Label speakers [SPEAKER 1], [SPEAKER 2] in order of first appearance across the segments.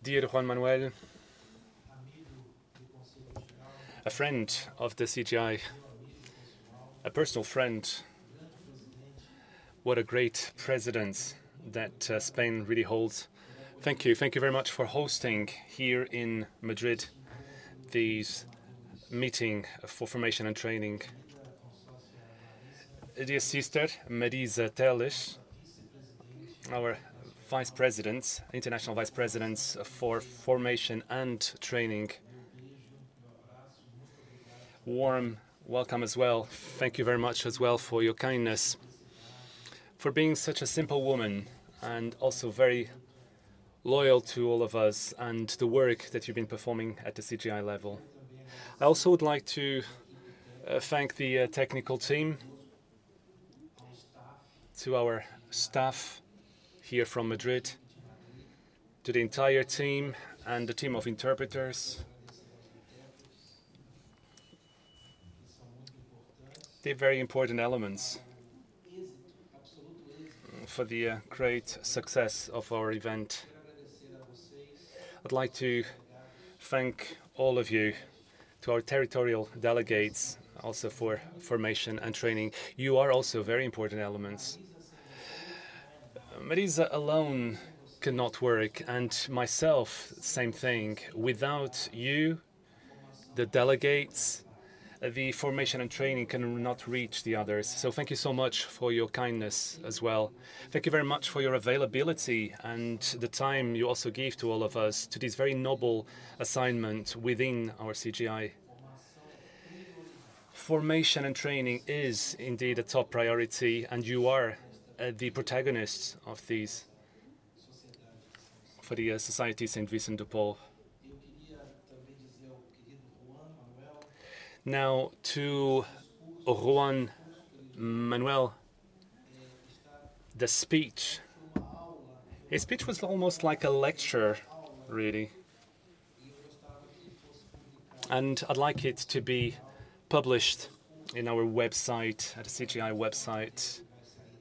[SPEAKER 1] Dear Juan Manuel, a friend of the CGI, a personal friend, what a great president that Spain really holds. Thank you very much for hosting here in Madrid this meeting for formation and training. Dear sister, Marisa Teles, our vice presidents, international vice presidents for formation and training. Warm welcome as well. Thank you very much as well for your kindness, for being such a simple woman and also very loyal to all of us and the work that you've been performing at the CGI level. I also would like to thank the technical team, to our staff here from Madrid, to the entire team and the team of interpreters. They're very important elements for the great success of our event. I'd like to thank all of you, to our territorial delegates, also for formation and training. You are also very important elements. Marisa alone cannot work, and myself, same thing. Without you, the delegates, the formation and training cannot reach the others. So thank you so much for your kindness as well. Thank you very much for your availability and the time you also give to all of us to this very noble assignment within our CGI. Formation and training is indeed a top priority, and you are the protagonists of these for the Society St. Vincent de Paul. Now to Juan Manuel, the speech. His speech was almost like a lecture, really. And I'd like it to be published in our website, at the CGI website.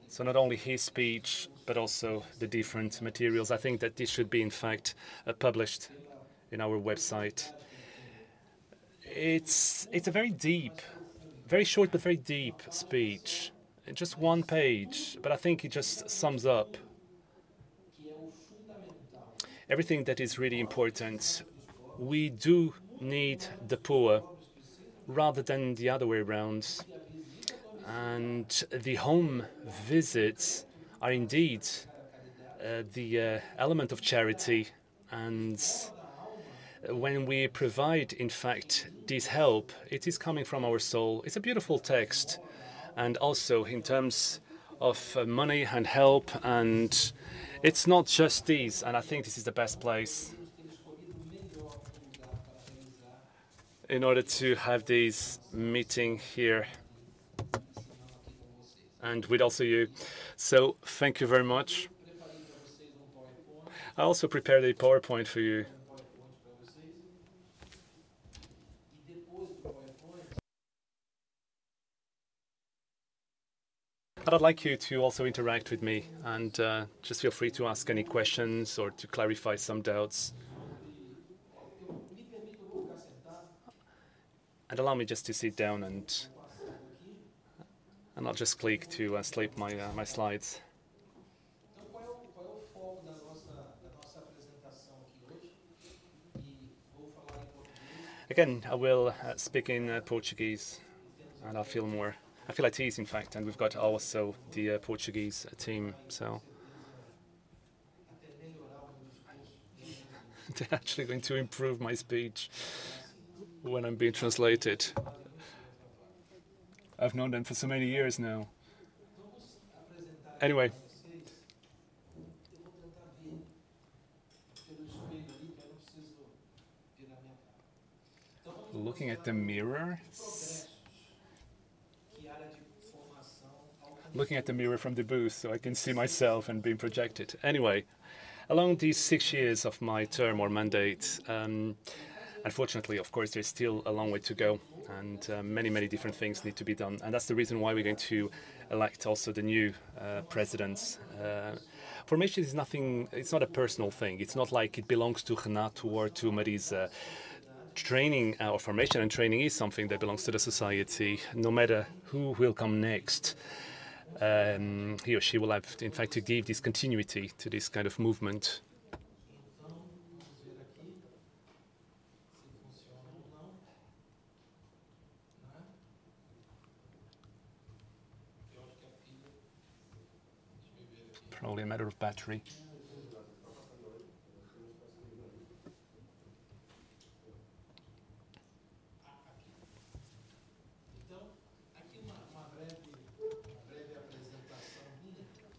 [SPEAKER 1] So not only his speech, but also the different materials. I think that this should be, in fact, published in our website. It's a very deep, very short but very deep speech. Just one page, but I think it just sums up everything that is really important. We do need the poor rather than the other way around. And the home visits are indeed the element of charity. And when we provide, in fact, this help, it is coming from our soul. It's a beautiful text. And also in terms of money and help, and it's not just these. And I think this is the best place in order to have this meeting here. And with also you. So thank you very much. I also prepared a PowerPoint for you. But I'd like you to also interact with me and just feel free to ask any questions or to clarify some doubts. And allow me just to sit down and not just click to sleep my slides. Again, I will speak in Portuguese, and I feel at ease, in fact, and we've got also the Portuguese team, so they're actually going to improve my speech when I'm being translated. I've known them for so many years now. Anyway. Looking at the mirror. Looking at the mirror from the booth so I can see myself and being projected. Anyway, along these 6 years of my term or mandate, Unfortunately, of course, there's still a long way to go, and many different things need to be done. And that's the reason why we're going to elect also the new presidents. Formation is nothing, it's not a personal thing. It's not like it belongs to Renato or to Marisa. Training or formation and training is something that belongs to the society, no matter who will come next. He or she will have, in fact, to give this continuity to this kind of movement. Probably a matter of battery.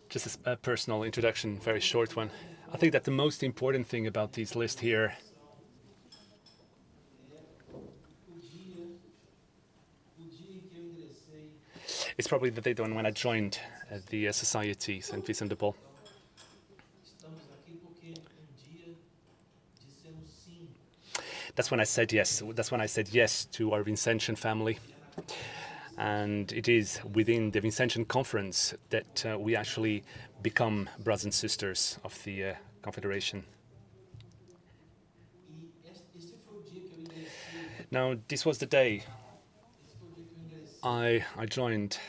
[SPEAKER 1] Just a personal introduction, very short one. I think that the most important thing about this list here is probably the date when I joined the society St. Vincent de Paul. That's when I said yes. That's when I said yes to our Vincentian family. And it is within the Vincentian Conference that we actually become brothers and sisters of the Confederation. Now, this was the day I joined.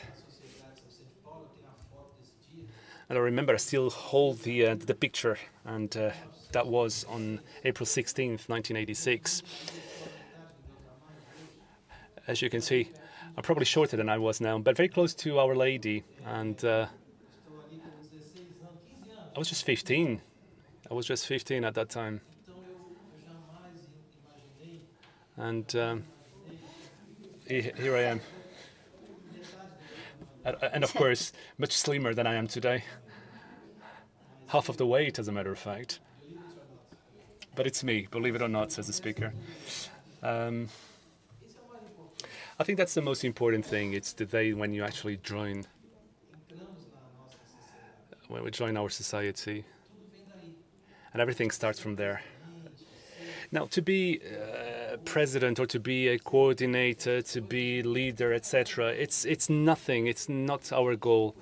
[SPEAKER 1] And I remember I still hold the picture, and that was on April 16th, 1986. As you can see, I'm probably shorter than I was now, but very close to Our Lady. And I was just 15. I was just 15 at that time. And here I am. And of course, much slimmer than I am today. Half of the weight, as a matter of fact. But it's me, believe it or not, says the speaker. I think that's the most important thing. It's the day when you actually join, when we join our society. And everything starts from there. Now, to be president or to be a coordinator, to be leader, etc., it's nothing. It's not our goal.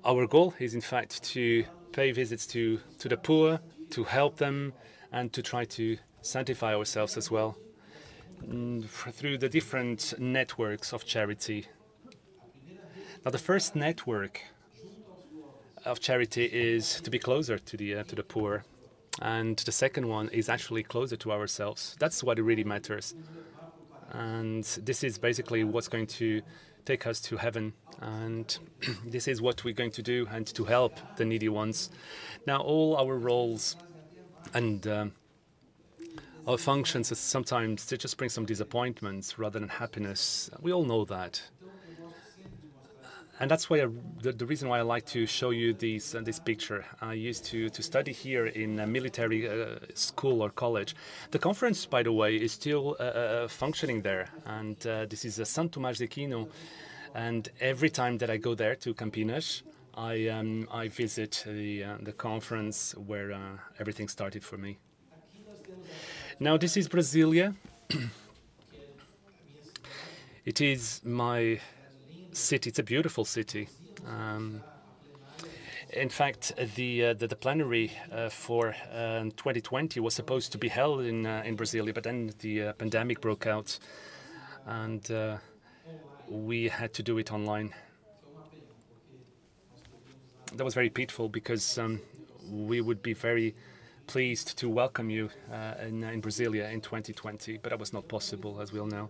[SPEAKER 1] Our goal is, in fact, to pay visits to the poor, to help them, and to try to sanctify ourselves as well through the different networks of charity. Now, the first network of charity is to be closer to the poor, and the second one is actually closer to ourselves. That's what really matters, and this is basically what's going to take us to heaven, and this is what we're going to do, and to help the needy ones. Now, all our roles and our functions, sometimes they just bring some disappointments rather than happiness. We all know that. And that's why the reason why I like to show you this picture. I used to study here in a military school or college. The conference, by the way, is still functioning there. And this is San Tomás de Aquino. And every time that I go there to Campinas, I visit the conference where everything started for me. Now, this is Brasilia. It is my city. It's a beautiful city. In fact, the plenary for 2020 was supposed to be held in Brasilia, but then the pandemic broke out, and we had to do it online. That was very pitiful because we would be very pleased to welcome you in Brasilia in 2020, but that was not possible, as we all know.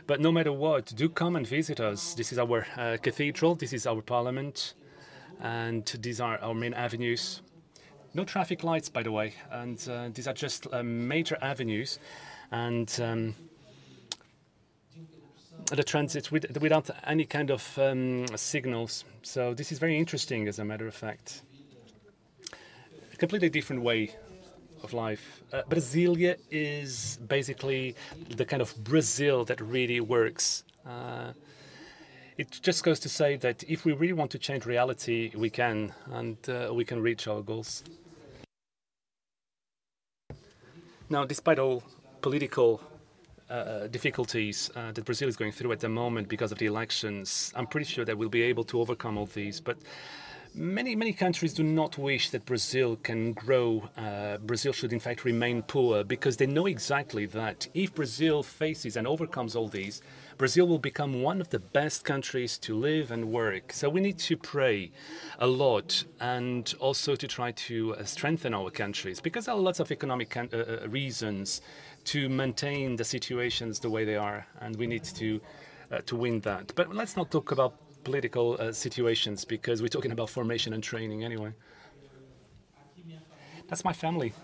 [SPEAKER 1] But no matter what, do come and visit us. This is our cathedral, this is our parliament, and these are our main avenues. No traffic lights, by the way, and these are just major avenues, and the transit without any kind of signals. So this is very interesting, as a matter of fact. A completely different way of life. Brasilia is basically the kind of Brazil that really works. It just goes to say that if we really want to change reality, we can, and we can reach our goals. Now, despite all political difficulties that Brazil is going through at the moment because of the elections, I'm pretty sure that we'll be able to overcome all these. But many countries do not wish that Brazil can grow. Brazil should in fact remain poor, because they know exactly that if Brazil faces and overcomes all these, Brazil will become one of the best countries to live and work. So we need to pray a lot, and also to try to strengthen our countries, because there are lots of economic reasons to maintain the situations the way they are, and we need to win that. But let's not talk about political situations, because we're talking about formation and training anyway. That's my family,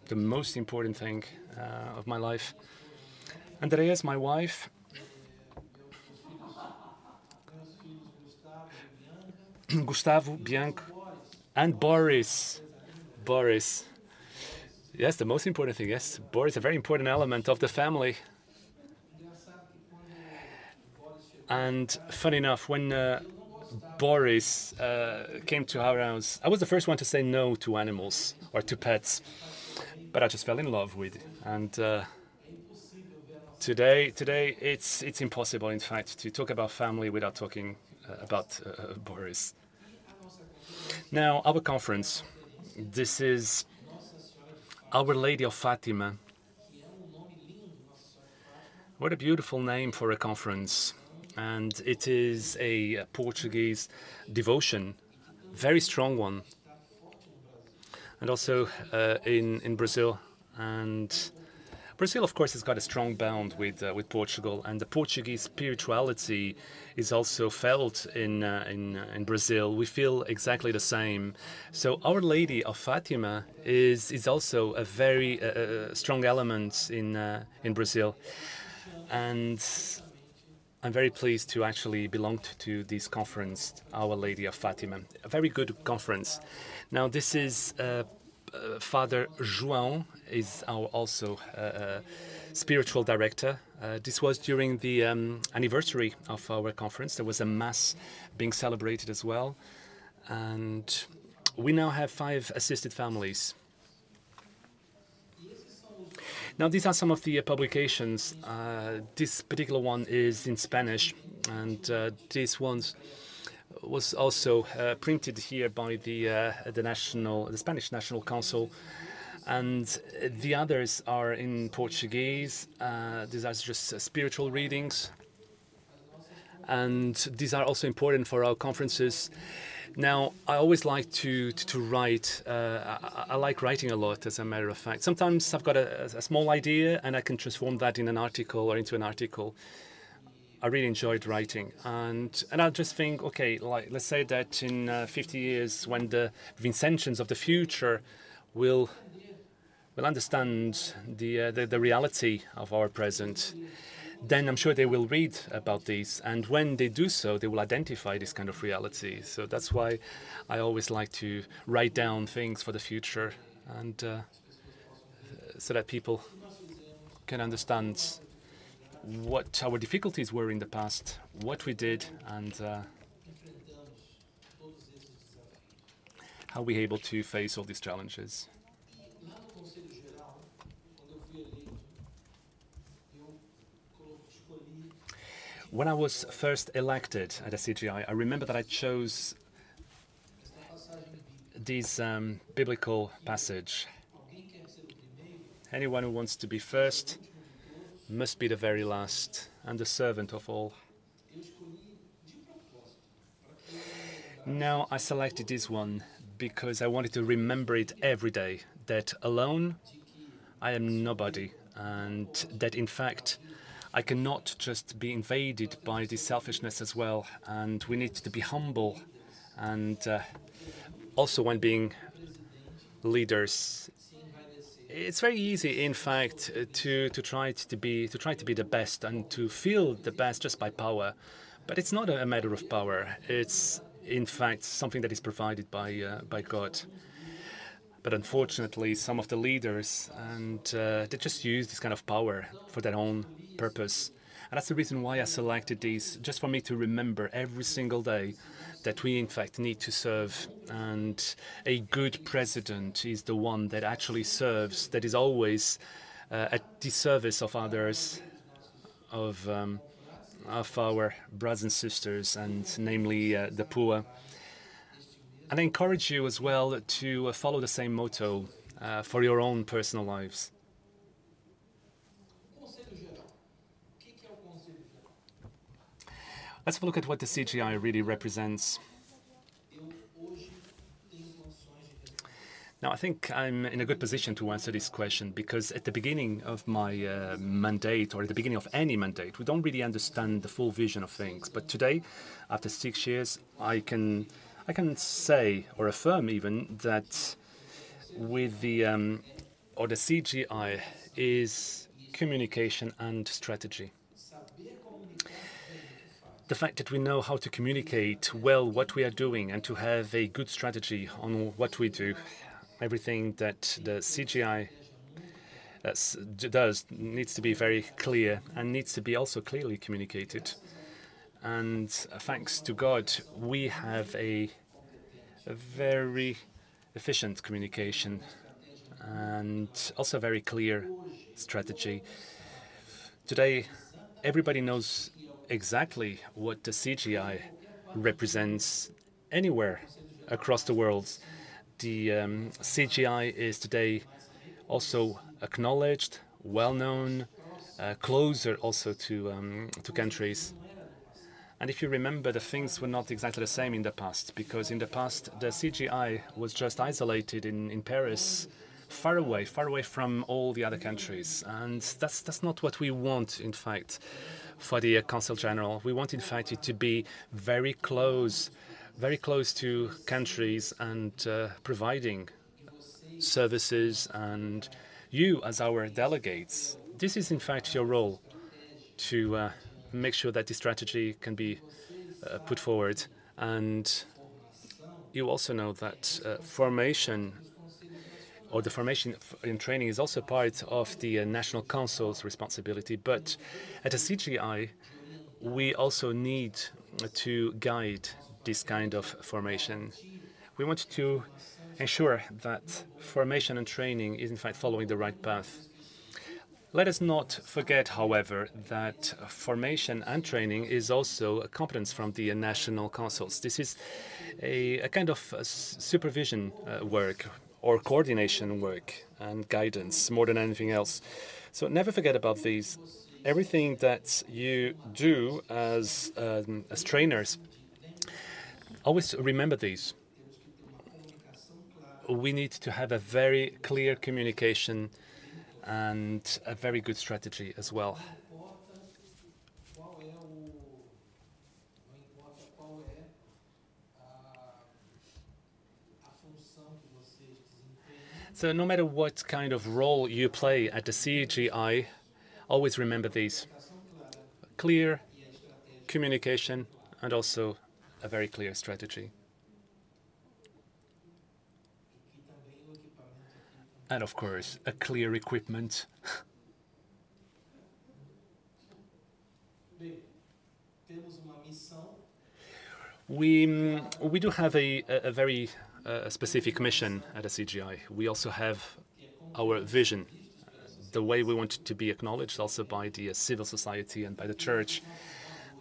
[SPEAKER 1] the most important thing of my life. Andreas, my wife. Gustavo, Bianco, and Boris. Boris. Yes, the most important thing, yes. Boris is a very important element of the family. And funny enough, when Boris came to our house, I was the first one to say no to animals or to pets, but I just fell in love with it. And today it's impossible, in fact, to talk about family without talking about Boris. Now, our conference, this is Our Lady of Fatima. What a beautiful name for a conference. And it is a Portuguese devotion, very strong one. And also in Brazil. And Brazil, of course, has got a strong bond with Portugal, and the Portuguese spirituality is also felt in Brazil. We feel exactly the same. So Our Lady of Fatima is also a very strong element in Brazil, and I'm very pleased to actually belong to this conference, Our Lady of Fatima. A very good conference. Now, this is Father João is our also spiritual director. This was during the anniversary of our conference. There was a mass being celebrated as well. And we now have 5 assisted families. Now, these are some of the publications. This particular one is in Spanish, and this one was also printed here by the Spanish National Council, and the others are in Portuguese. These are just spiritual readings, and these are also important for our conferences. Now, I always like to write. I like writing a lot, as a matter of fact. Sometimes I've got a small idea and I can transform that in an article or into an article. I really enjoyed writing, and I just think, okay, like let's say that in 50 years, when the Vincentians of the future will understand the reality of our present, then I'm sure they will read about these, and when they do so, they will identify this kind of reality. So that's why I always like to write down things for the future, and so that people can understand what our difficulties were in the past, what we did, and how we're able to face all these challenges. When I was first elected at a CGI, I remember that I chose this biblical passage. Anyone who wants to be first must be the very last, and the servant of all. Now, I selected this one because I wanted to remember it every day, that alone I am nobody, and that in fact I cannot just be invaded by this selfishness as well, and we need to be humble, and also when being leaders, it's very easy, in fact, to try to be the best and to feel the best just by power, but it's not a matter of power. It's in fact something that is provided by God. But unfortunately, some of the leaders they just use this kind of power for their own purpose, and that's the reason why I selected these, just for me to remember every single day that we in fact need to serve, and a good president is the one that actually serves, that is always at the service of others, of our brothers and sisters, and namely the poor. And I encourage you as well to follow the same motto for your own personal lives. Let's have a look at what the CGI really represents. Now, I think I'm in a good position to answer this question because at the beginning of my mandate, or at the beginning of any mandate, we don't really understand the full vision of things. But today, after 6 years, I can say, or affirm even, that with the CGI is communication and strategy. The fact that we know how to communicate well what we are doing and to have a good strategy on what we do, everything that the CGI does needs to be very clear and needs to be also clearly communicated. And thanks to God, we have a very efficient communication and also a very clear strategy. Today, everybody knows exactly what the CGI represents anywhere across the world. The CGI is today also acknowledged, well-known, closer also to countries. And if you remember, the things were not exactly the same in the past, because in the past the CGI was just isolated in Paris, far away from all the other countries. And that's not what we want, in fact, for the Consul General. We want, in fact, it to be very close to countries and providing services. And you, as our delegates, this is, in fact, your role to make sure that the strategy can be put forward. And you also know that formation, or the formation in training, is also part of the National Council's responsibility. But at the CGI, we also need to guide this kind of formation. We want to ensure that formation and training is in fact following the right path. Let us not forget, however, that formation and training is also a competence from the national councils. This is a kind of supervision work, or coordination work and guidance more than anything else. So never forget about these. Everything that you do as trainers, always remember these. We need to have a very clear communication and a very good strategy as well. So no matter what kind of role you play at the CGI, always remember these. Clear communication and also a very clear strategy. And of course, a clear equipment. We do have a very specific mission at the CGI. We also have our vision, the way we want to be acknowledged also by the civil society and by the church.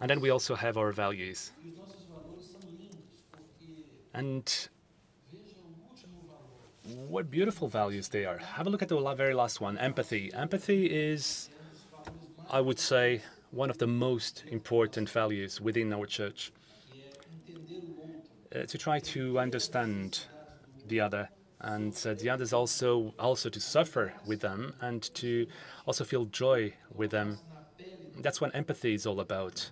[SPEAKER 1] And then we also have our values. And what beautiful values they are. Have a look at the very last one, empathy. Empathy is, I would say, one of the most important values within our church. To try to understand the other, and the others also to suffer with them and to also feel joy with them. That's what empathy is all about.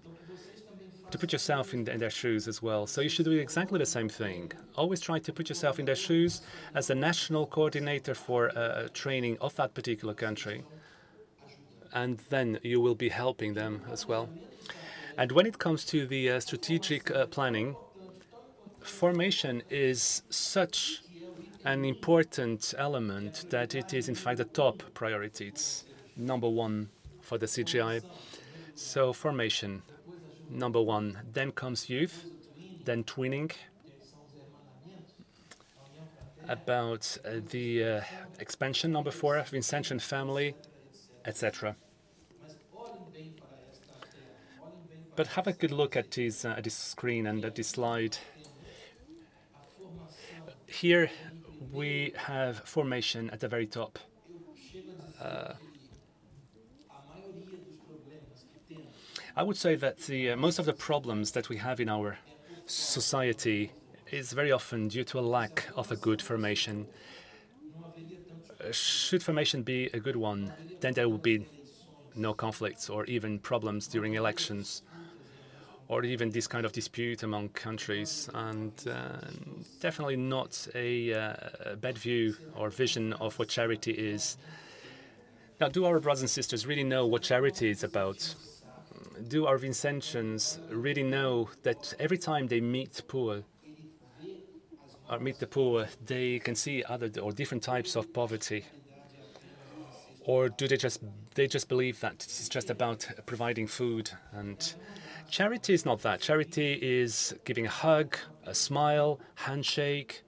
[SPEAKER 1] To put yourself in their shoes as well. So you should do exactly the same thing. Always try to put yourself in their shoes as the national coordinator for training of that particular country. And then you will be helping them as well. And when it comes to the strategic planning, formation is such an important element that it is in fact the top priority. It's #1 for the CGI. So formation, #1. Then comes youth, then twinning. About the expansion, #4, Vincentian family, etc. But have a good look at this screen and at this slide. Here we have formation at the very top. I would say that most of the problems that we have in our society is very often due to a lack of a good formation. Should formation be a good one, then there will be no conflicts or even problems during elections, or even this kind of dispute among countries, and definitely not a bad view or vision of what charity is. Now, do our brothers and sisters really know what charity is about? Do our Vincentians really know that every time they meet the poor, they can see other or different types of poverty? Or do they just believe that it's just about providing food? And charity is not that. Charity is giving a hug, a smile, handshake.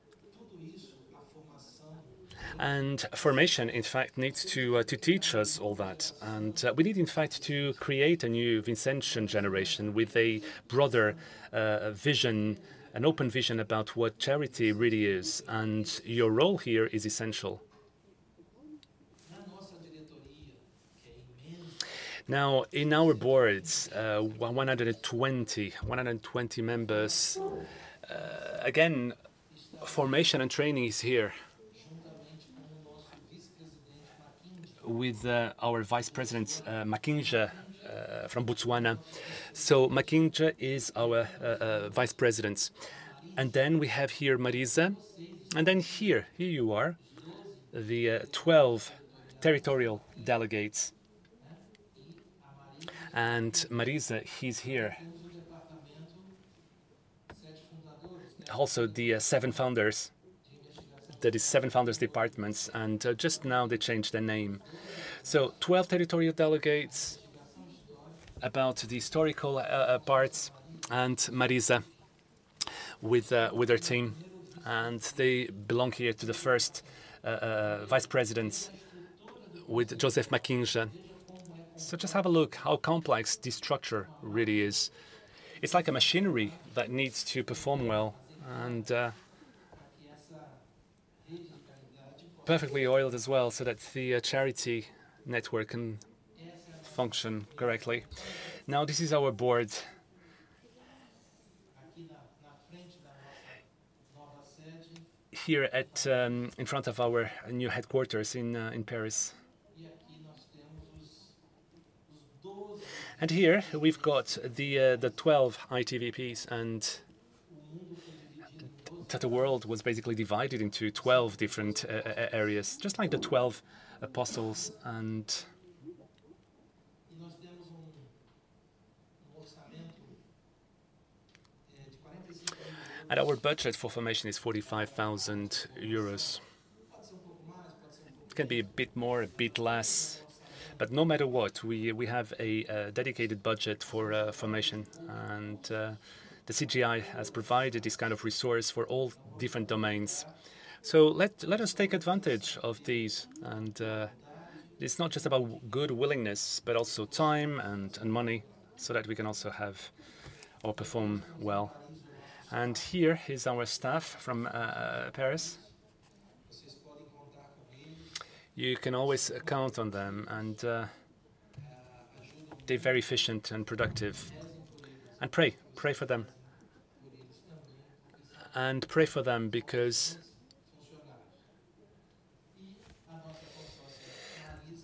[SPEAKER 1] And formation, in fact, needs to teach us all that. And we need, in fact, to create a new Vincentian generation with a broader vision, an open vision about what charity really is. And your role here is essential. Now, in our boards, 120 members, again, formation and training is here. With our Vice President Makinja from Botswana. So Makinja is our Vice President. And then we have here Marisa. And then here you are, the 12 territorial delegates. And Marisa, he's here. Also the 7 founders. That is 7 founders departments, and just now they changed their name. So 12 territorial delegates about the historical parts, and Marisa with her team, and they belong here to the first vice president with Joseph Makinja. So just have a look how complex this structure really is. It's like a machinery that needs to perform well and perfectly oiled as well, so that the charity network can function correctly. Now, this is our board. Here at in front of our new headquarters in Paris. And here we've got the 12 ITVPs, and that the world was basically divided into 12 different areas, just like the 12 apostles. And our budget for formation is 45,000 euros. It can be a bit more, a bit less, but no matter what, we have a dedicated budget for formation, and the CGI has provided this kind of resource for all different domains. So let us take advantage of these. And it's not just about good willingness, but also time and money, so that we can also have or perform well. And here is our staff from Paris. You can always count on them, and they're very efficient and productive. And pray for them. And pray for them, because...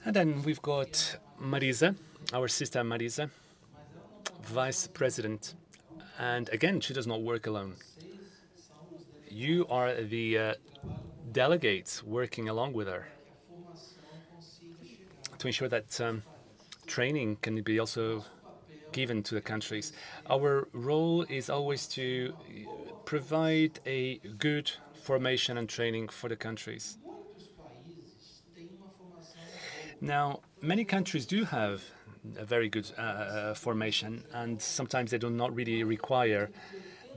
[SPEAKER 1] And then we've got Marisa, our sister Marisa, Vice President. And again, she does not work alone. You are the delegates working along with her to ensure that training can be also given to the countries. Our role is always to provide a good formation and training for the countries. Now, many countries do have a very good formation, and sometimes they do not really require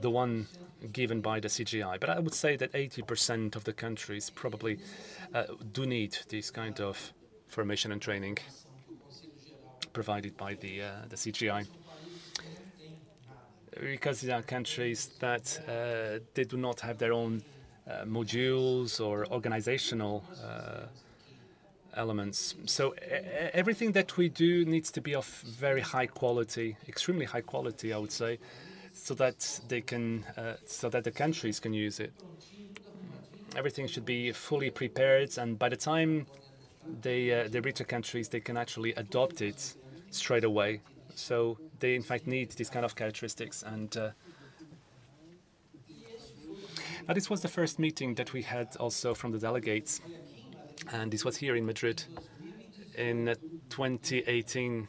[SPEAKER 1] the one given by the CGI. But I would say that 80% of the countries probably do need this kind of formation and training. provided by the CGI. Because there are countries that they do not have their own modules or organizational elements. So everything that we do needs to be of very high quality, extremely high quality, I would say, so that they can, so that the countries can use it. Everything should be fully prepared, and by the time they reach the countries, they can actually adopt it straight away. So they in fact need these kind of characteristics. And now this was the first meeting that we had also from the delegates, and this was here in Madrid in 2018.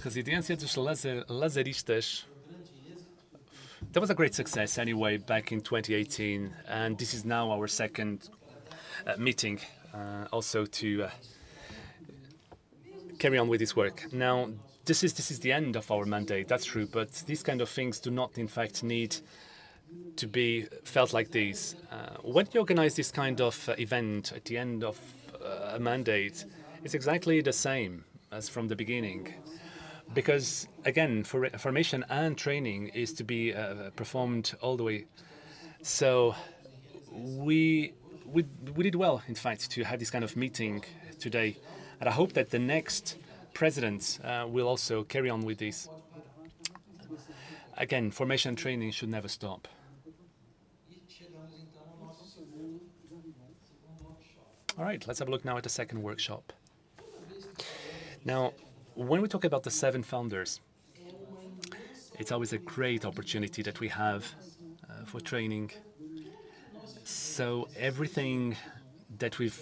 [SPEAKER 1] Residência dos Lazaristas. That was a great success anyway back in 2018, and this is now our second meeting also to carry on with this work. Now, this is the end of our mandate, that's true, but these kind of things do not in fact need to be felt like these. When you organize this kind of event at the end of a mandate, it's exactly the same as from the beginning. Because, again, formation and training is to be performed all the way. So we did well, in fact, to have this kind of meeting today. And I hope that the next president will also carry on with this. Again, formation and training should never stop. All right, let's have a look now at the second workshop. Now, when we talk about the 7 founders, it's always a great opportunity that we have for training. So everything that we've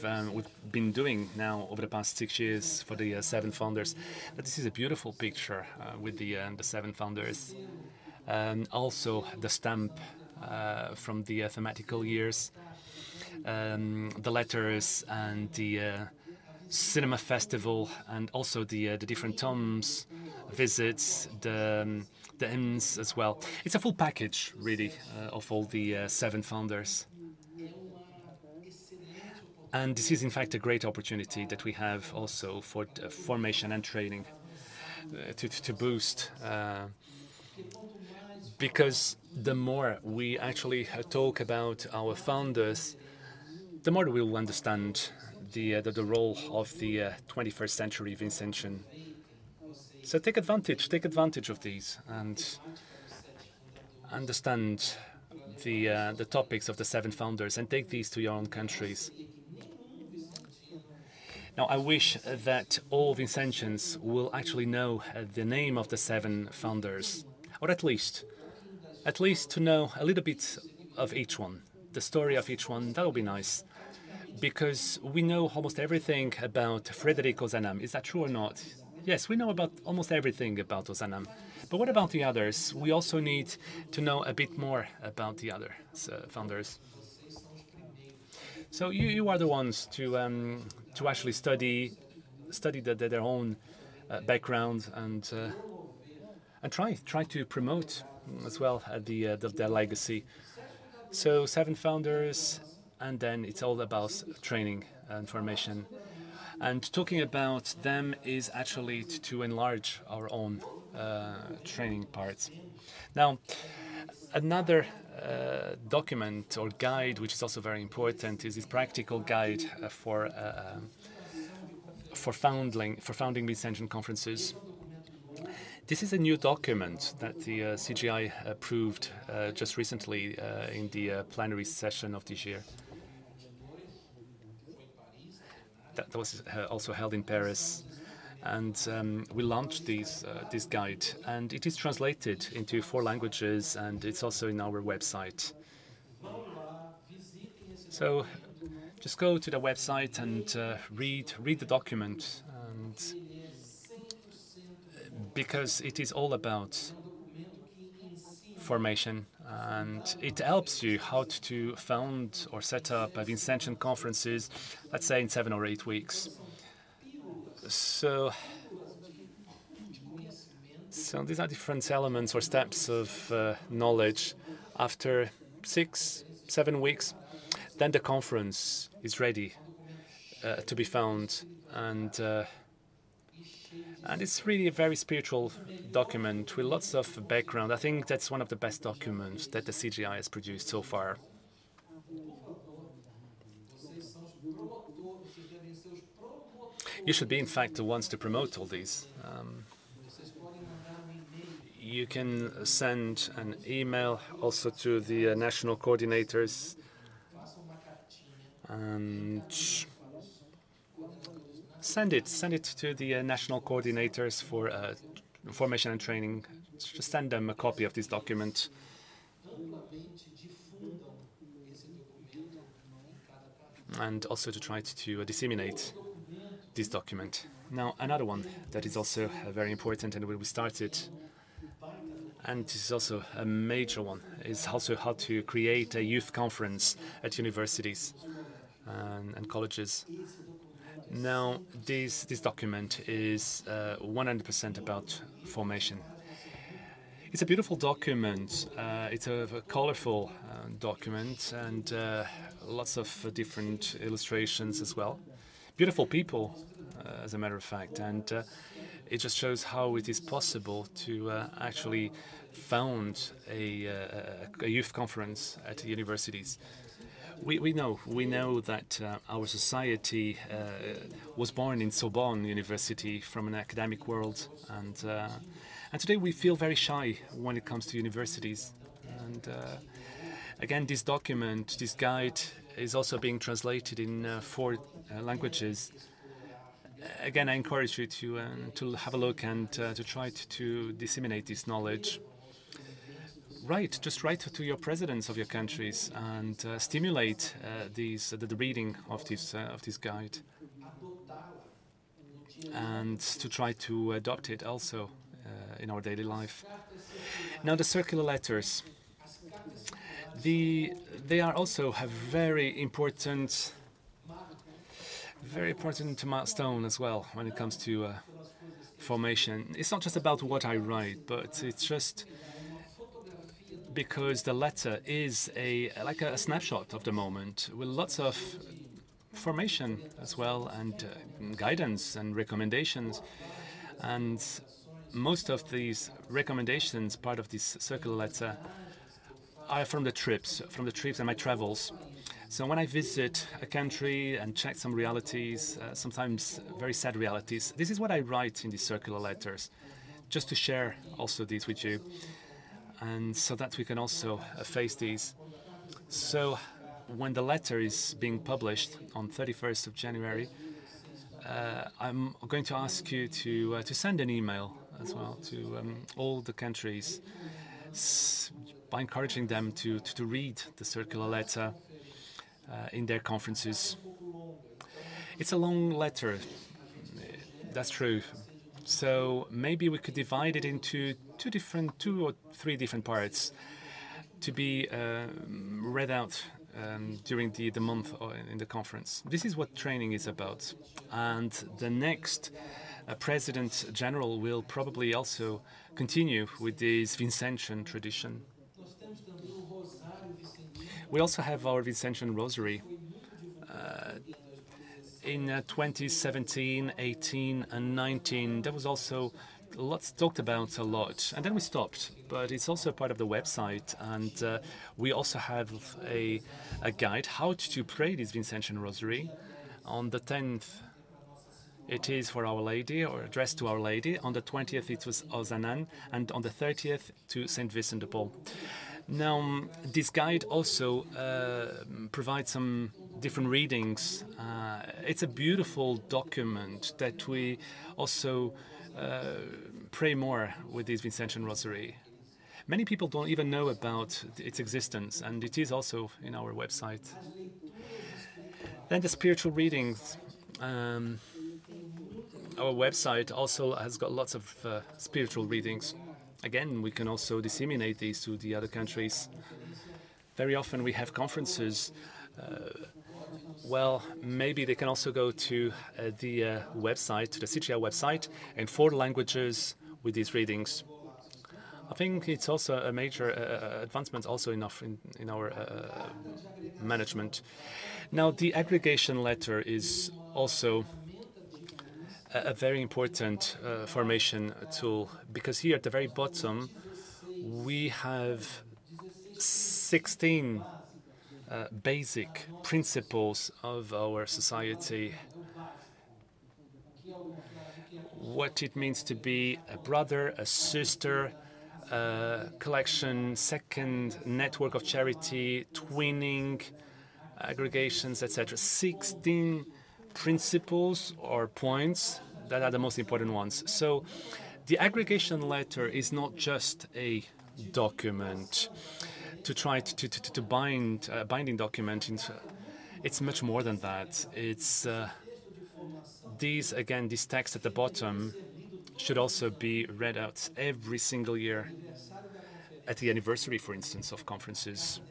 [SPEAKER 1] been doing now over the past 6 years for the 7 founders, this is a beautiful picture with the 7 founders. Also the stamp from the thematical years, the letters and the cinema festival, and also the different toms, visits, the hymns as well. It's a full package, really, of all the 7 founders. And this is, in fact, a great opportunity that we have also for formation and training to boost. Because the more we actually talk about our founders, the more we will understand the role of the 21st century Vincentian. So take advantage of these and understand the topics of the 7 founders and take these to your own countries. Now, I wish that all Vincentians will actually know the name of the 7 founders, or at least to know a little bit of each one, the story of each one. That would be nice. Because we know almost everything about Frédéric Ozanam. Is that true or not? Yes, we know about almost everything about Ozanam. But what about the others? We also need to know a bit more about the other founders. So you are the ones to actually study their own background and try to promote as well their legacy. So 7 founders. And then it's all about training and formation. And talking about them is actually to enlarge our own training parts. Now, another document or guide, which is also very important, is this practical guide for founding Vincentian conferences. This is a new document that the CGI approved just recently in the plenary session of this year. That was also held in Paris, and we launched this guide, and it is translated into 4 languages, and it's also in our website. So just go to the website and read the document, and because it is all about formation, and it helps you how to found or set up a Vincentian conferences, let's say in 7 or 8 weeks. So So these are different elements or steps of knowledge. After 6, 7 weeks, then the conference is ready to be found, and it's really a very spiritual document with lots of background. I think that's one of the best documents that the CGI has produced so far. You should be, in fact, the ones to promote all these. You can send an email also to the national coordinators and send it to the national coordinators for formation and training. Just send them a copy of this document. And also to try to disseminate this document. Now, another one that is also very important and will be started, and this is also a major one, is also how to create a youth conference at universities and colleges. Now, this document is 100% about formation. It's a beautiful document. It's a colorful document and lots of different illustrations as well. Beautiful people, as a matter of fact, and it just shows how it is possible to actually found a youth conference at universities. We know that our society was born in Sorbonne University from an academic world, and today we feel very shy when it comes to universities. And again, this document, this guide, is also being translated in 4 languages. Again, I encourage you to have a look and to try to disseminate this knowledge. Just write to your presidents of your countries and stimulate the reading of this guide, and to try to adopt it also in our daily life. Now, the circular letters. They are also a very important milestone as well when it comes to formation. It's not just about what I write, but it's just because the letter is like a snapshot of the moment with lots of formation as well, and guidance and recommendations. And most of these recommendations, part of this circular letter, are from the trips and my travels. So when I visit a country and check some realities, sometimes very sad realities, this is what I write in these circular letters, just to share also these with you, and so that we can also face these. So when the letter is being published on 31st of January, I'm going to ask you to send an email as well to all the countries, by encouraging them to read the circular letter in their conferences. It's a long letter, that's true. So maybe we could divide it into 2 or 3 different parts to be read out during the month in the conference. This is what training is about. And the next President General will probably also continue with this Vincentian tradition. We also have our Vincentian Rosary. In 2017, 18 and 19, there was also lots talked about a lot, and then we stopped. But it's also part of the website, and we also have a guide how to pray this Vincentian Rosary. On the 10th, it is for Our Lady, or addressed to Our Lady. On the 20th, it was Ozanan, and on the 30th, to Saint Vincent de Paul. Now, this guide also provides some different readings. It's a beautiful document that we also pray more with this Vincentian Rosary. Many people don't even know about its existence, and it is also in our website. Then the spiritual readings. Our website also has got lots of spiritual readings. Again, we can also disseminate these to the other countries. Very often we have conferences. Well, maybe they can also go to the website, to the CGI website, in 4 languages with these readings. I think it's also a major advancement also in our management. Now, the aggregation letter is also a very important formation tool, because here at the very bottom we have 16 basic principles of our society. What it means to be a brother, a sister, collection, second network of charity, twinning, aggregations, etc. 16 principles or points that are the most important ones. So the aggregation letter is not just a document to try to bind a binding document into. It's much more than that. It's these texts at the bottom should also be read out every single year at the anniversary, for instance, of conferences.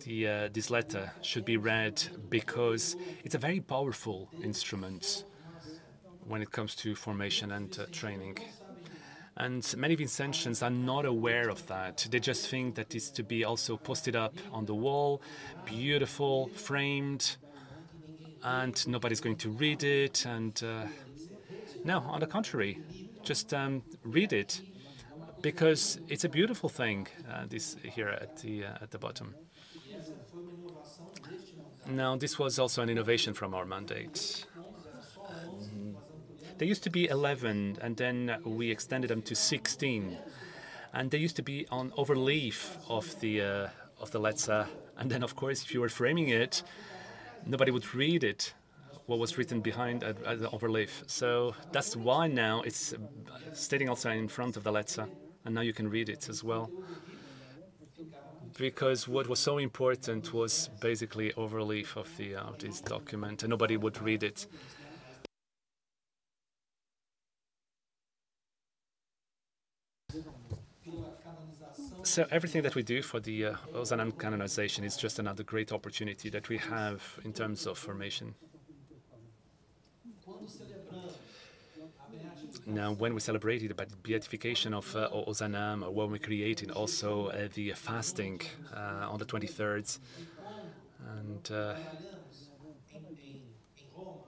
[SPEAKER 1] This letter should be read because it's a very powerful instrument when it comes to formation and training. And many Vincentians are not aware of that. They just think that it's to be also posted up on the wall, beautiful, framed, and nobody's going to read it. And no, on the contrary, just read it, because it's a beautiful thing. This here at the bottom. Now, this was also an innovation from our mandate. There used to be 11, and then we extended them to 16. And they used to be on overleaf of the letter. And then, of course, if you were framing it, nobody would read it, what was written behind the overleaf. So that's why now it's stating also in front of the letter, and now you can read it as well. Because what was so important was basically overleaf of this document, and nobody would read it. So everything that we do for the Ozanam canonization is just another great opportunity that we have in terms of formation. Now, when we celebrated the beatification of Ozanam, when we created also the fasting on the 23rd, and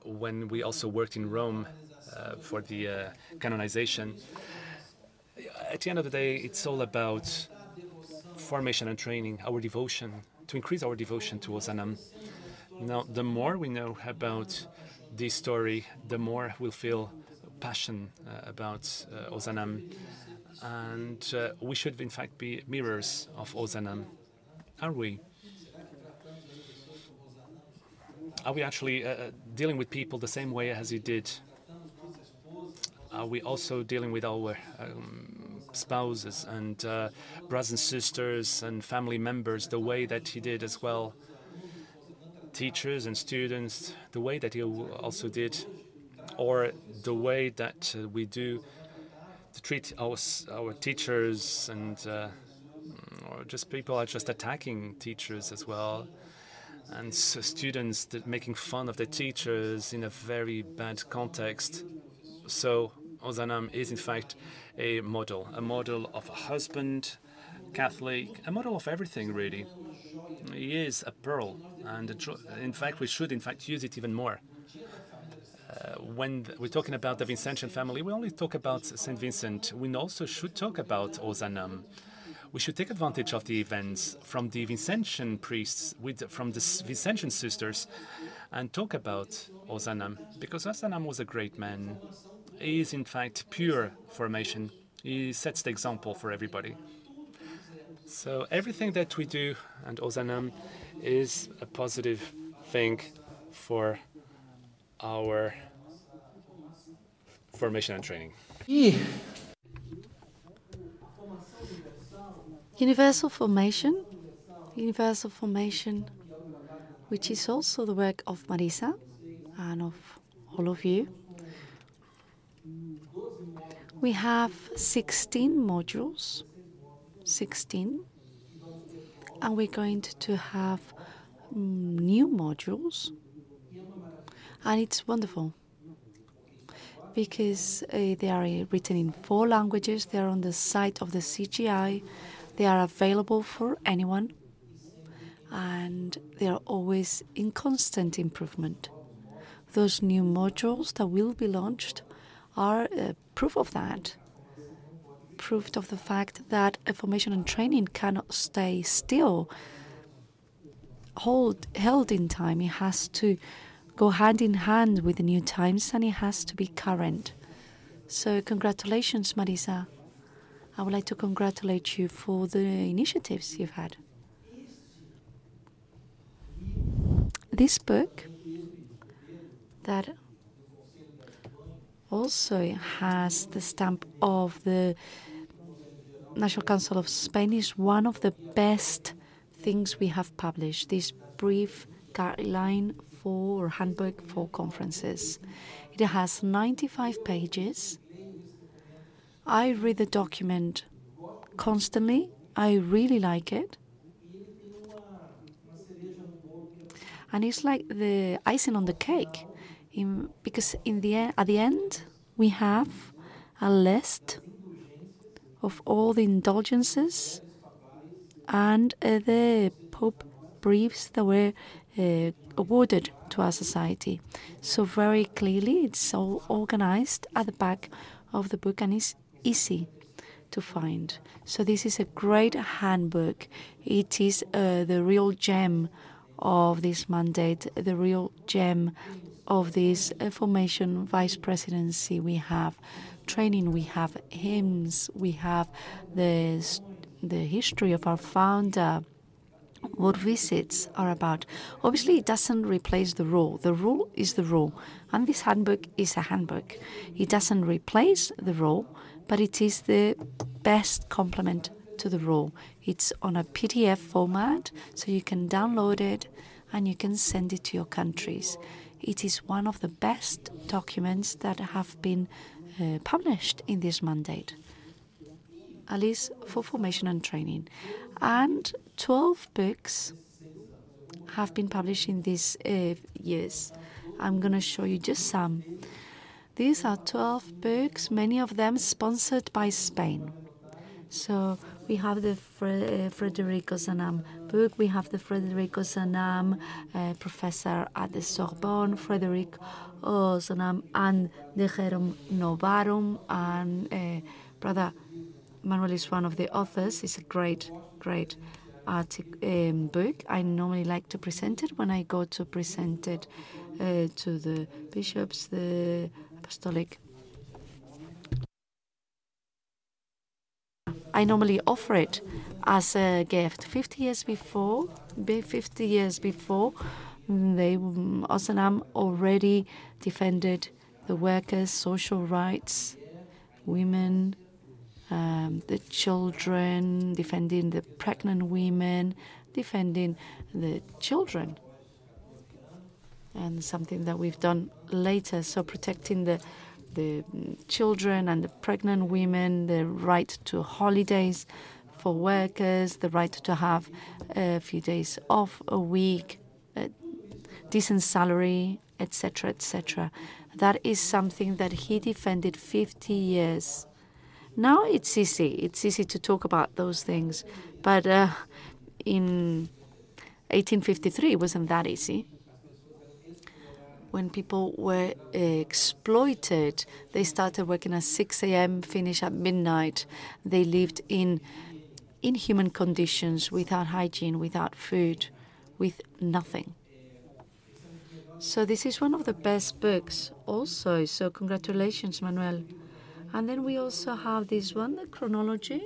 [SPEAKER 1] when we also worked in Rome for the canonization, at the end of the day, it's all about formation and training, our devotion, to increase our devotion to Ozanam. Now, the more we know about this story, the more we'll feel passion about Ozanam, and we should in fact be mirrors of Ozanam. Are we? Are we actually dealing with people the same way as he did? Are we also dealing with our spouses and brothers and sisters and family members the way that he did as well? Teachers and students, the way that he also did, or the way that we do to treat our teachers, and or just people are just attacking teachers as well, and students that making fun of the teachers in a very bad context. So Ozanam is in fact a model of a husband, Catholic, a model of everything really. He is a pearl, and in fact we should in fact use it even more. When we're talking about the Vincentian family, we only talk about Saint Vincent. We also should talk about Ozanam. We should take advantage of the events from the Vincentian priests, from the Vincentian sisters, and talk about Ozanam, because Ozanam was a great man. He is in fact pure formation. He sets the example for everybody. So everything that we do and Ozanam is a positive thing for our formation and training.
[SPEAKER 2] Universal formation, which is also the work of Marisa and of all of you. We have 16 modules, 16, and we're going to have new modules, and it's wonderful because they are written in 4 languages. They are on the site of the CGI. They are available for anyone, and they are always in constant improvement. Those new modules that will be launched are proof of that. Proof of the fact that information and training cannot stay still, held in time. It has to go hand in hand with the new times, and it has to be current. So congratulations, Marisa. I would like to congratulate you for the initiatives you've had. This book that also has the stamp of the National Council of Spain is one of the best things we have published. This brief guideline for, or handbook for conferences. It has 95 pages. I read the document constantly. I really like it. And it's like the icing on the cake, because at the end we have a list of all the indulgences and the Pope briefs that were awarded to our society. So very clearly, it's all organized at the back of the book, and it's easy to find. So this is a great handbook. It is the real gem of this mandate, the real gem of this formation vice presidency. We have training, we have hymns, we have the history of our founder, what visits are about. Obviously, it doesn't replace the rule. The rule is the rule, and this handbook is a handbook. It doesn't replace the rule, but it is the best complement to the rule. It's on a PDF format, so you can download it and you can send it to your countries. It is one of the best documents that have been published in this mandate, at least for formation and training. And 12 books have been published in these years. I'm going to show you just some. These are 12 books, many of them sponsored by Spain. So we have the Federico Zanam book. We have the Federico Zanam professor at the Sorbonne, Federico Zanam, and the Jerome Novarum. And Brother Manuel is one of the authors. It's a great book. I normally like to present it when I go to present it to the bishops, the apostolic. I normally offer it as a gift. 50 years before, Osanam already defended the workers' social rights, women, the children, defending the pregnant women, defending the children. And something that we've done later, so protecting the children and the pregnant women, the right to holidays for workers, the right to have a few days off a week, a decent salary, etc., etc. That is something that he defended 50 years. Now it's easy. It's easy to talk about those things. But in 1853, it wasn't that easy. When people were exploited, they started working at 6 a.m., finish at midnight. They lived in inhuman conditions, without hygiene, without food, with nothing. So this is one of the best books also. So congratulations, Manuel. And then we also have this one, the chronology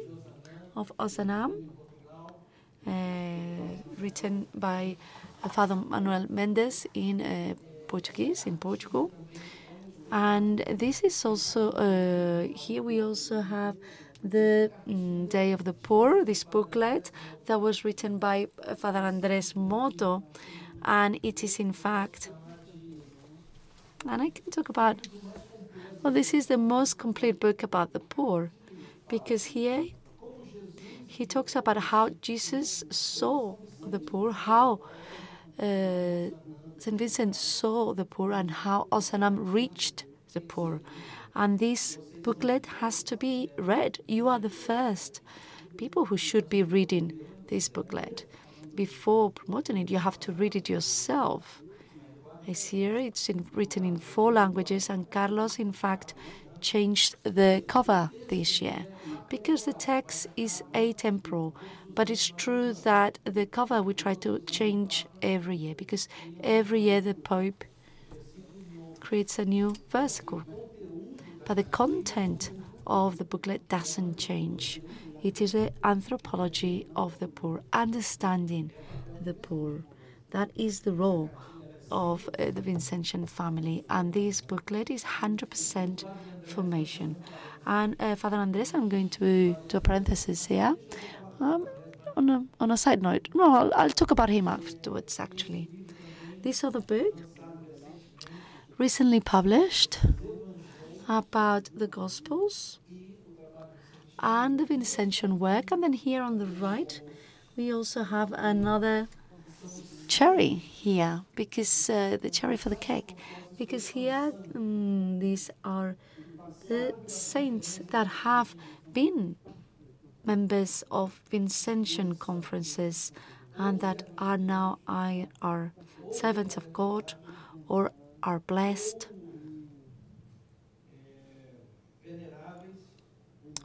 [SPEAKER 2] of Osanam, written by Father Manuel Mendes in Portuguese, in Portugal. And this is also, here we also have the Day of the Poor, this booklet that was written by Father Andrés Moto. And it is in fact, and I can talk about, well, this is the most complete book about the poor, because here he talks about how Jesus saw the poor, how St. Vincent saw the poor, and how Osanam reached the poor. And this booklet has to be read. You are the first people who should be reading this booklet. Before promoting it, you have to read it yourself. It's here, it's written in 4 languages, and Carlos, in fact, changed the cover this year because the text is atemporal. But it's true that the cover we try to change every year because every year the Pope creates a new versicle. But the content of the booklet doesn't change. It is the anthropology of the poor, understanding the poor. That is the role of the Vincentian family, and this booklet is 100% formation. And Father Andres, I'm going to do a parenthesis here. On a side note, no, I'll talk about him afterwards, actually. This other book, recently published, about the Gospels and the Vincentian work. And then here on the right, we also have another cherry here, because the cherry for the cake, because here these are the saints that have been members of Vincentian conferences and that are now are servants of God or are blessed,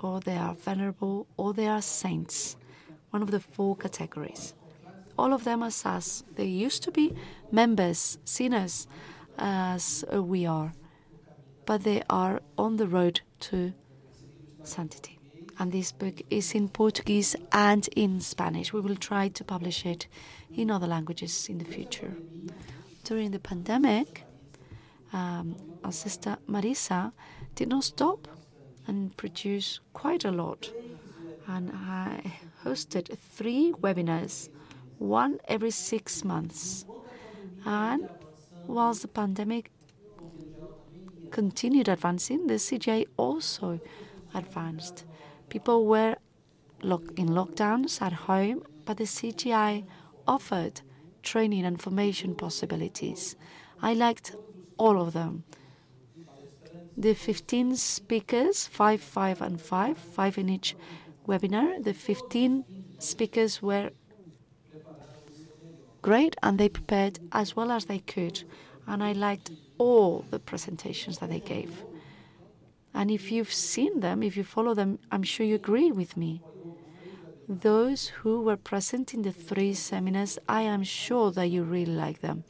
[SPEAKER 2] or they are venerable, or they are saints, one of the 4 categories. All of them as us. They used to be members, sinners, as we are, but they are on the road to sanctity. And this book is in Portuguese and in Spanish. We will try to publish it in other languages in the future. During the pandemic, our sister Marisa did not stop and produce quite a lot. And I hosted 3 webinars, 1 every 6 months. And whilst the pandemic continued advancing, the CGI also advanced. People were in lockdowns at home, but the CGI offered training and formation possibilities. I liked all of them. The 15 speakers, 5, 5, and 5, 5 in each webinar, the 15 speakers were great, and they prepared as well as they could. And I liked all the presentations that they gave. And if you've seen them, if you follow them, I'm sure you agree with me. Those who were present in the 3 seminars, I am sure that you really like them.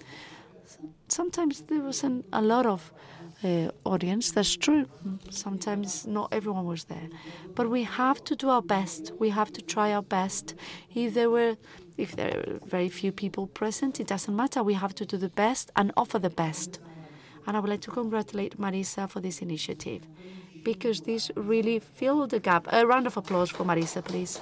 [SPEAKER 2] Sometimes there wasn't a lot of audience, that's true. Sometimes not everyone was there. But we have to do our best. We have to try our best. If there were very few people present, it doesn't matter. We have to do the best and offer the best. And I would like to congratulate Marisa for this initiative, because this really filled the gap. A round of applause for Marisa, please.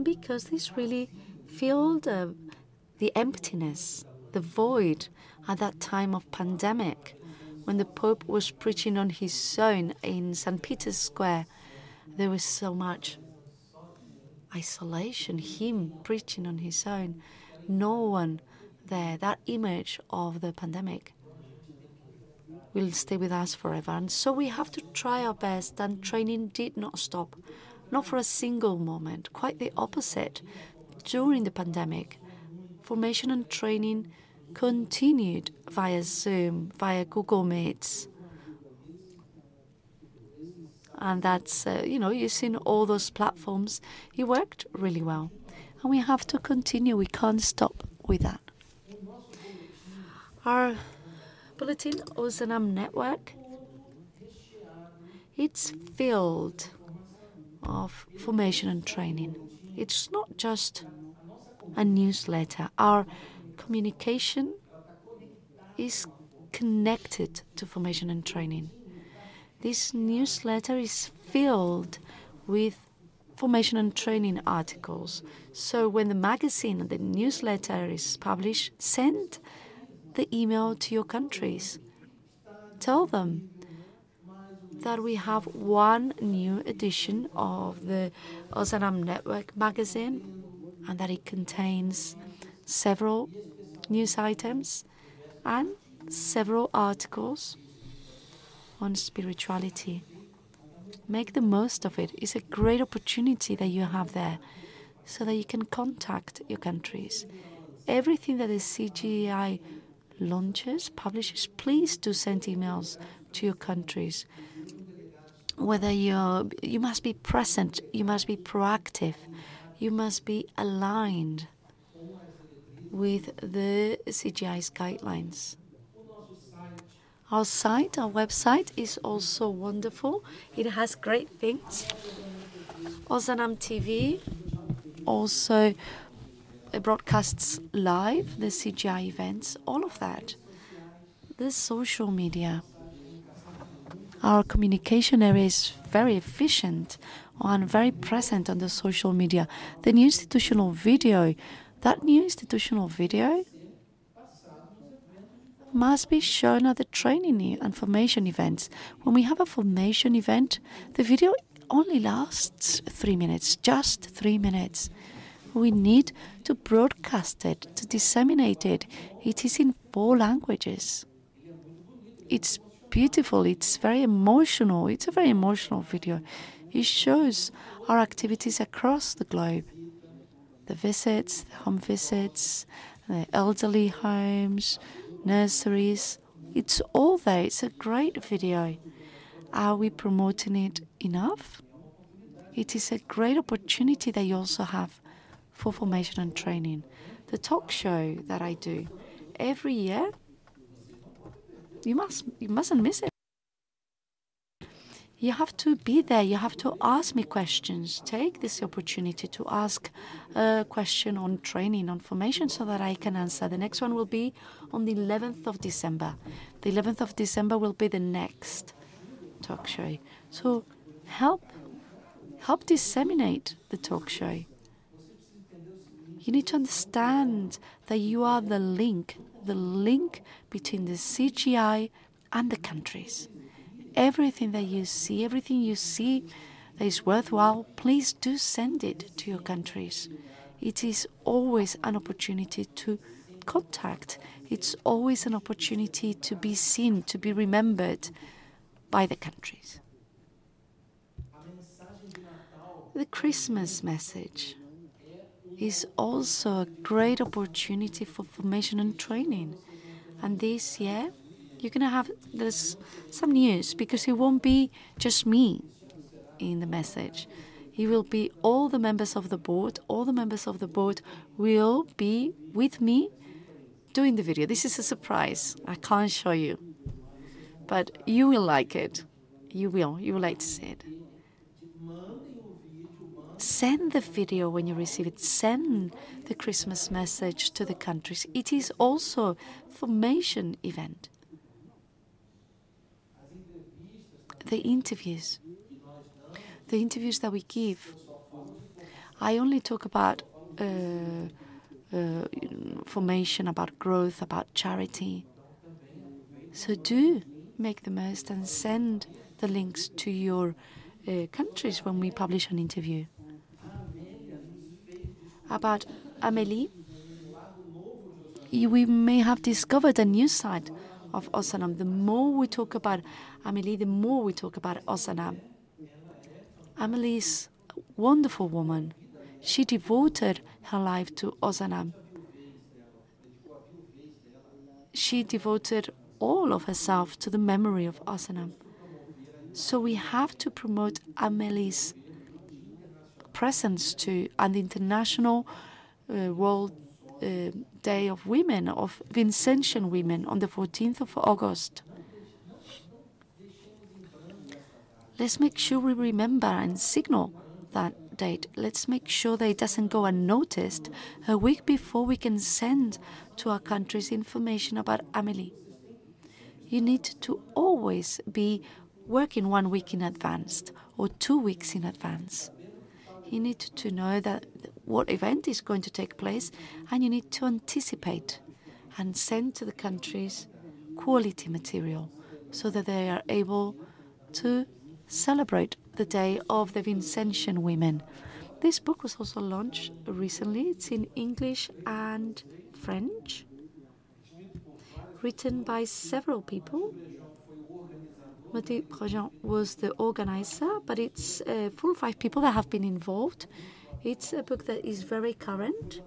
[SPEAKER 2] Because this really filled the emptiness, the void at that time of pandemic, when the Pope was preaching on his own in St. Peter's Square. There was so much isolation, him preaching on his own, no one there. That image of the pandemic will stay with us forever. And so we have to try our best, and training did not stop, not for a single moment, quite the opposite. During the pandemic, formation and training continued via Zoom, via Google Meets. And that's, using all those platforms, it worked really well. And we have to continue. We can't stop with that. Our bulletin, Ozanam Network, it's filled of formation and training. It's not just a newsletter. Our communication is connected to formation and training. This newsletter is filled with formation and training articles. So when the magazine and the newsletter is published, send the email to your countries. Tell them that we have 1 new edition of the Ozanam Network magazine, and that it contains several news items, and several articles on spirituality. Make the most of it. It's a great opportunity that you have there so that you can contact your countries. Everything that the CGI launches, publishes, please do send emails to your countries. Whether you must be present, you must be proactive, you must be aligned with the CGI's guidelines. Our site, our website is also wonderful. It has great things. Ozanam TV also broadcasts live the CGI events, all of that. The social media. Our communication area is very efficient and very present on the social media. The new institutional video, that new institutional video must be shown at the training and formation events. When we have a formation event, the video only lasts 3 minutes, just 3 minutes. We need to broadcast it, to disseminate it. It is in 4 languages. It's beautiful, it's very emotional. It's a very emotional video. It shows our activities across the globe. The visits, the home visits, the elderly homes, nurseries. It's all there. It's a great video. Are we promoting it enough? It is a great opportunity that you also have for formation and training. The talk show that I do every year, you mustn't miss it. You have to be there. You have to ask me questions. Take this opportunity to ask a question on training, on formation, so that I can answer. The next one will be on the 11th of December. The 11th of December will be the next talk show. So help disseminate the talk show. You need to understand that you are the link between the CGI and the countries. Everything that you see, that is worthwhile, please do send it to your countries. It is always an opportunity to contact. It's always an opportunity to be seen, to be remembered by the countries. The Christmas message is also a great opportunity for formation and training. And this year, there's some news, because it won't be just me in the message. It will be all the members of the board. All the members of the board will be with me doing the video. This is a surprise. I can't show you. But you will like it. You will. You will like to see it. Send the video when you receive it. Send the Christmas message to the countries. It is also a formation event. The interviews that we give. I only talk about formation, about growth, about charity. So do make the most and send the links to your countries when we publish an interview. About Amélie, we may have discovered a new side of Ozanam. The more we talk about Amélie, the more we talk about Ozanam. Amélie is a wonderful woman. She devoted her life to Ozanam. She devoted all of herself to the memory of Ozanam. So we have to promote Amélie's presence to an International World Day of Women, of Vincentian women, on the 14th of August. Let's make sure we remember and signal that date. Let's make sure that it doesn't go unnoticed. A week before, we can send to our countries information about Amélie. You need to always be working 1 week in advance or 2 weeks in advance. You need to know that what event is going to take place, and you need to anticipate and send to the countries quality material so that they are able to celebrate the Day of the Vincentian Women. This book was also launched recently. It's in English and French. written by several people. Madrid was the organizer, but it's 4 or 5 people that have been involved. It's a book that is very current,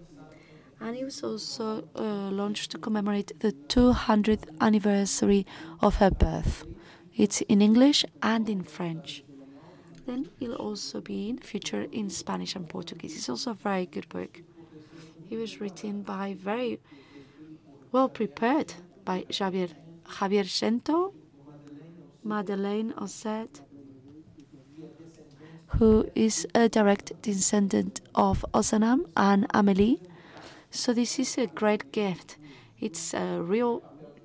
[SPEAKER 2] and it was also launched to commemorate the 200th anniversary of her birth. It's in English and in French. Then it'll also be in the future in Spanish and Portuguese. It's also a very good book. It was written by very well prepared by Javier Cento, Madeleine Osset, who is a direct descendant of Ozanam and Amélie. So this is a great gift. It's a real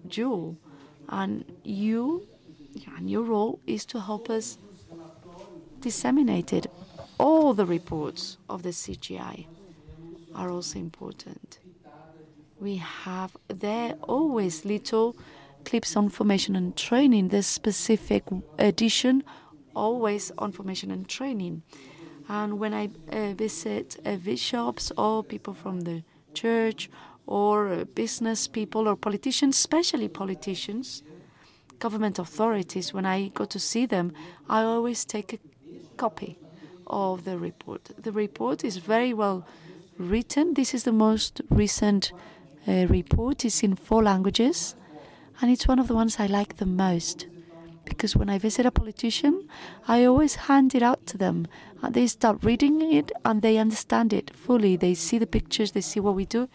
[SPEAKER 2] jewel, and your role is to help us disseminate it. All the reports of the CGI are also important. We have there always little clips on formation and training. The specific edition always on formation and training. And when I visit bishops or people from the church or business people or politicians, especially politicians, government authorities, when I go to see them, I always take a copy of the report. The report is very well written. This is the most recent report. It's in 4 languages, and it's one of the ones I like the most, because when I visit a politician, I always hand it out to them. And they start reading it and they understand it fully. They see the pictures, they see what we do,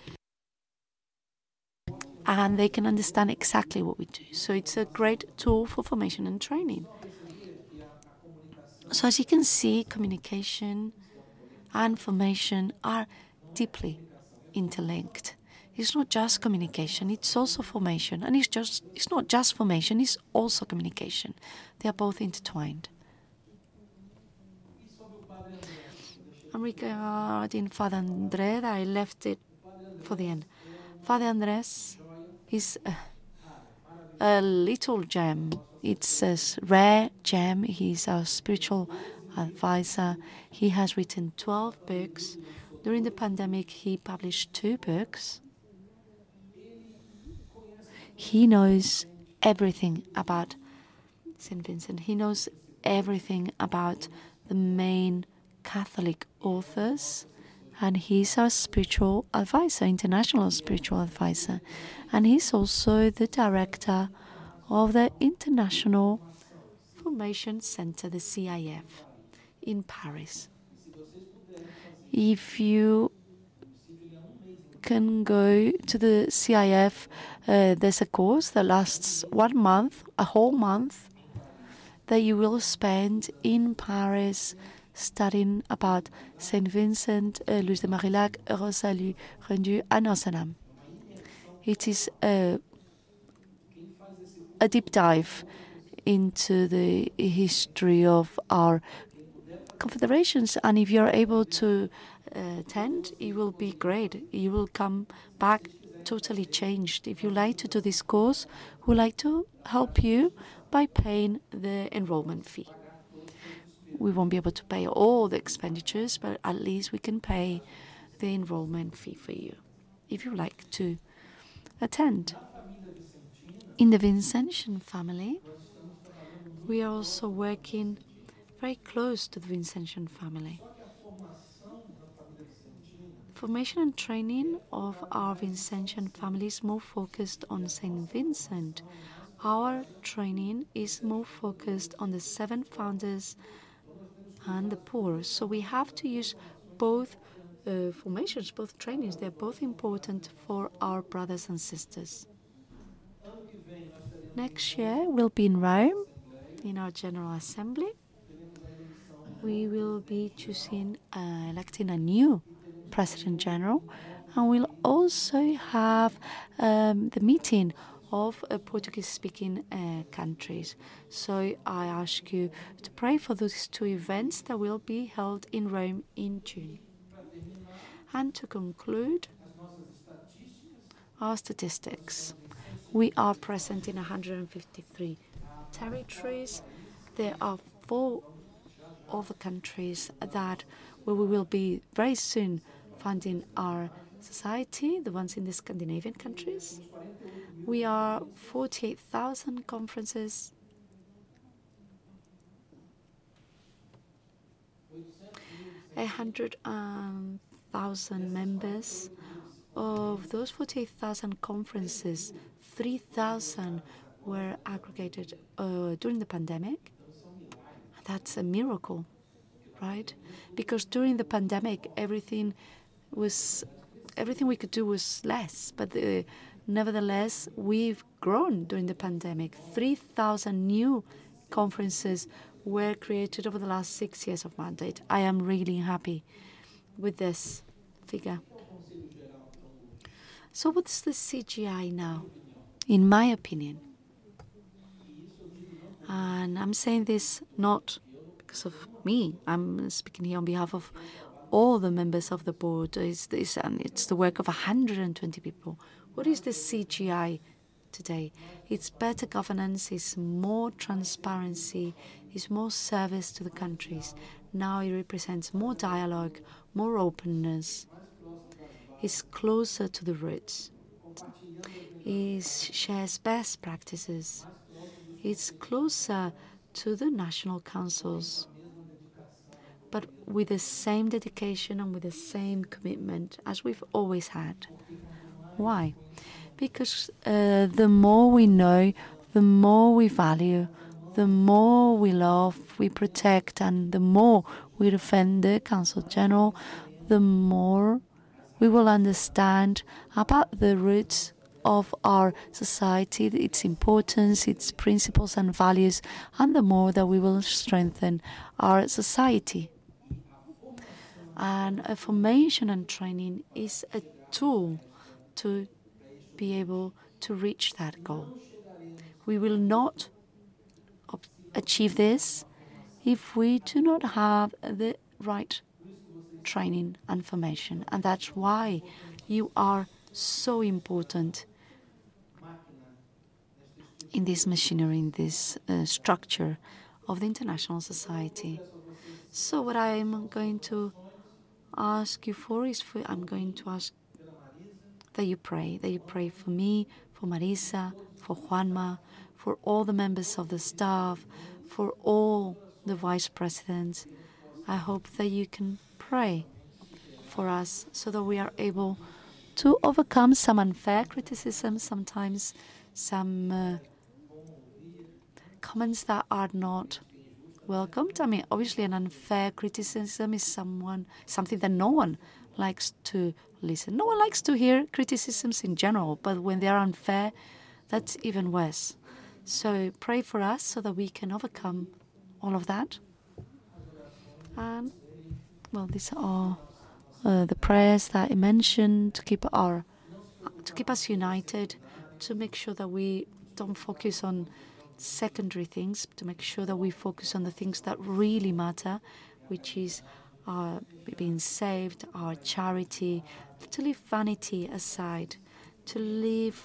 [SPEAKER 2] and they can understand exactly what we do. So it's a great tool for formation and training. So as you can see, communication and formation are deeply interlinked. It's not just communication, it's also formation. And it's not just formation, it's also communication. They are both intertwined. And regarding Father Andrés, I left it for the end. Father Andrés is a little gem. It's a rare gem. He's our spiritual advisor. He has written 12 books. During the pandemic, he published 2 books. He knows everything about St. Vincent. He knows everything about the main Catholic authors, and he's our spiritual advisor, international spiritual advisor. And he's also the director of the International Formation Center, the CIF, in Paris. If you can go to the CIF, there's a course that lasts 1 month, a whole month, that you will spend in Paris studying about Saint Vincent, Louis de Marillac, Rosalie Rendu, and Ozanam. It is a deep dive into the history of our confederations, and if you're able to attend, it will be great. You will come back totally changed. If you like to do this course, we'd like to help you by paying the enrollment fee. We won't be able to pay all the expenditures, but at least we can pay the enrollment fee for you if you like to attend. In the Vincentian family, we are also working very close to the Vincentian family. Formation and training of our Vincentian family is more focused on Saint Vincent. Our training is more focused on the 7 founders and the poor. So we have to use both formations, both trainings. They're both important for our brothers and sisters. Next year we'll be in Rome in our General Assembly. We will be electing a new President General, and we'll also have the meeting of Portuguese-speaking countries. So I ask you to pray for those 2 events that will be held in Rome in June. And to conclude, our statistics. We are present in 153 territories. There are 4 other countries where we will be very soon funding our society, the ones in the Scandinavian countries. We are 48,000 conferences, 100,000 members. Of those 48,000 conferences, 3,000 were aggregated during the pandemic. That's a miracle, right? Because during the pandemic, everything we could do was less. But nevertheless, we've grown during the pandemic. 3,000 new conferences were created over the last 6 years of mandate. I am really happy with this figure. So what's the CGI now? In my opinion, and I'm saying this not because of me, I'm speaking here on behalf of all the members of the board, it's the work of 120 people. What is the CGI today? It's better governance, it's more transparency, it's more service to the countries. Now it represents more dialogue, more openness. It's closer to the roots. It shares best practices. It's closer to the national councils, but with the same dedication and with the same commitment as we've always had. Why? Because the more we know, the more we value, the more we love, we protect, and the more we defend the Council General, the more we will understand about the roots of our society, its importance, its principles and values, and the more that we will strengthen our society. And formation and training is a tool to be able to reach that goal. We will not achieve this if we do not have the right training and formation. And that's why you are so important in this machinery, in this structure of the international society. So what I'm going to ask you for is I'm going to ask that you pray for me, for Marisa, for Juanma, for all the members of the staff, for all the vice presidents. I hope that you can pray for us so that we are able to overcome some unfair criticism, sometimes some comments that are not welcomed. I mean, obviously an unfair criticism is something that no one likes to listen. No one likes to hear criticisms in general, but when they are unfair, that's even worse. So pray for us so that we can overcome all of that. And, well, these are the prayers that I mentioned to keep us united, to make sure that we don't focus on secondary things, to make sure that we focus on the things that really matter, which is our being saved, our charity, to leave vanity aside, to leave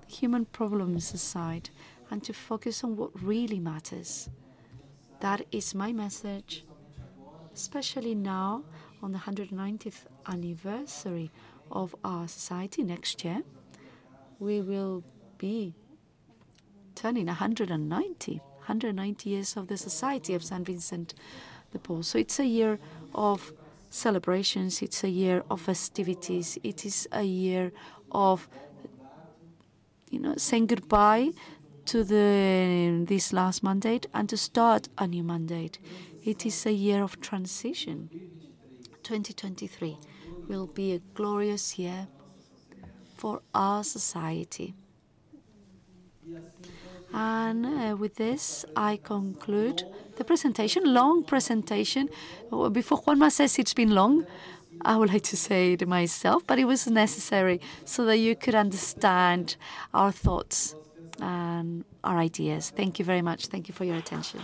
[SPEAKER 2] human problems aside, and to focus on what really matters. That is my message, especially now on the 190th anniversary of our society next year. We will be turning 190 years of the Society of St. Vincent de Paul. So it's a year of celebrations, it's a year of festivities, it is a year of, saying goodbye to this last mandate and to start a new mandate. It is a year of transition. 2023 will be a glorious year for our society. And with this, I conclude the presentation, long presentation. Before Juanma says it's been long, I would like to say it myself, but it was necessary so that you could understand our thoughts and our ideas. Thank you very much. Thank you for your attention.